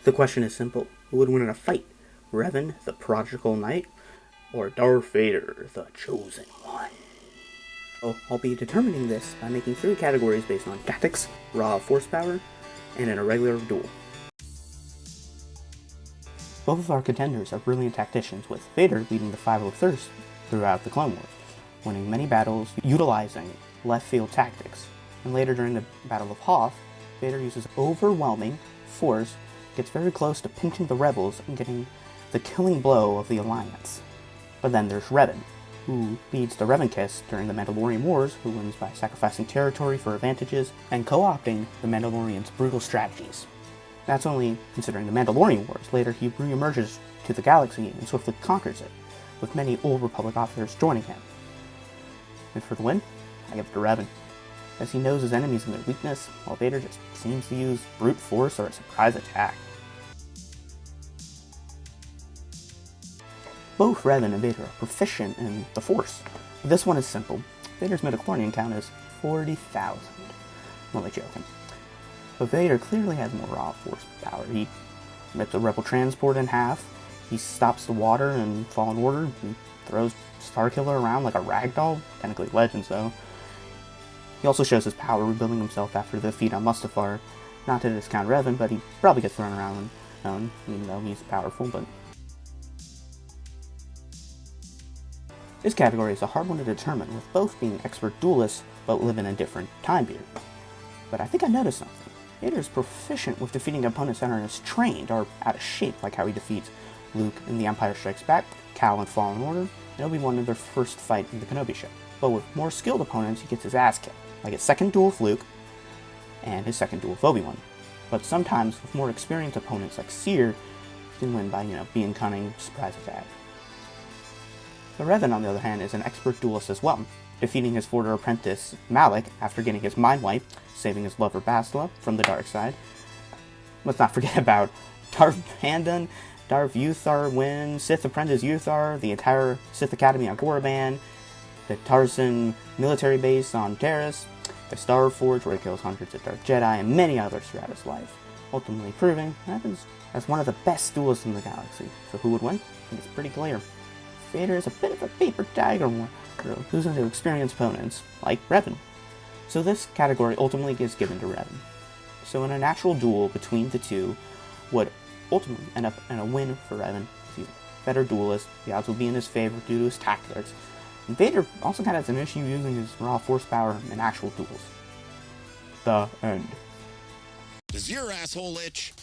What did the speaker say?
The question is simple. Who would win in a fight? Revan, the prodigal knight, or Darth Vader, the chosen one? So I'll be determining this by making 3 categories based on tactics, raw force power, and an irregular duel. Both of our contenders are brilliant tacticians, with Vader leading the 503rd throughout the Clone Wars, winning many battles utilizing left field tactics. And later during the Battle of Hoth, Vader uses overwhelming force, gets very close to pinching the rebels and getting the killing blow of the Alliance. But then there's Revan, who leads the Revan Kiss during the Mandalorian Wars, who wins by sacrificing territory for advantages and co-opting the Mandalorians' brutal strategies. That's only considering the Mandalorian Wars. Later he re-emerges to the galaxy and swiftly conquers it, with many Old Republic officers joining him. And for the win, I give it to Revan, as he knows his enemies and their weakness, while Vader just seems to use brute force or a surprise attack. Both Revan and Vader are proficient in the Force. But this one is simple. Vader's midichlorian count is 40,000. I'm only joking. But Vader clearly has more raw force power. He rips a rebel transport in half, he stops the water in Fallen Order, he throws Starkiller around like a ragdoll, technically Legends though. He also shows his power rebuilding himself after the defeat on Mustafar. Not to discount Revan, but he probably gets thrown around even though he's powerful, but... This category is a hard one to determine, with both being expert duelists, but live in a different time period. But I think I noticed something. Vader is proficient with defeating opponents that aren't as trained or out of shape, like how he defeats Luke in The Empire Strikes Back, Cal in Fallen Order, and Obi-Wan in their first fight in the Kenobi show. But with more skilled opponents, he gets his ass kicked, like his second duel with Luke, and his second duel with Obi-Wan. But sometimes, with more experienced opponents like Seer, he can win by, being cunning, surprise attack. The Revan, on the other hand, is an expert duelist as well, defeating his former apprentice, Malak, after getting his mind wiped, saving his lover Bastila from the dark side. Let's not forget about Darth Handon, Darth Uthar Win, Sith apprentice Uthar, the entire Sith Academy on Korriban, the Tarzan military base on Terrace, the Star Forge where he kills hundreds of Dark Jedi, and many others throughout his life, ultimately proving Revan's as one of the best duelists in the galaxy. So who would win? I think it's pretty clear. Vader is a bit of a paper tiger, losing to experienced opponents, like Revan. So this category ultimately is given to Revan. So in a natural duel between the two would ultimately end up in a win for Revan. He's a better duelist, the odds will be in his favor due to his tactics. And Vader also kind of has an issue using his raw force power in actual duels. The end. Does your asshole itch?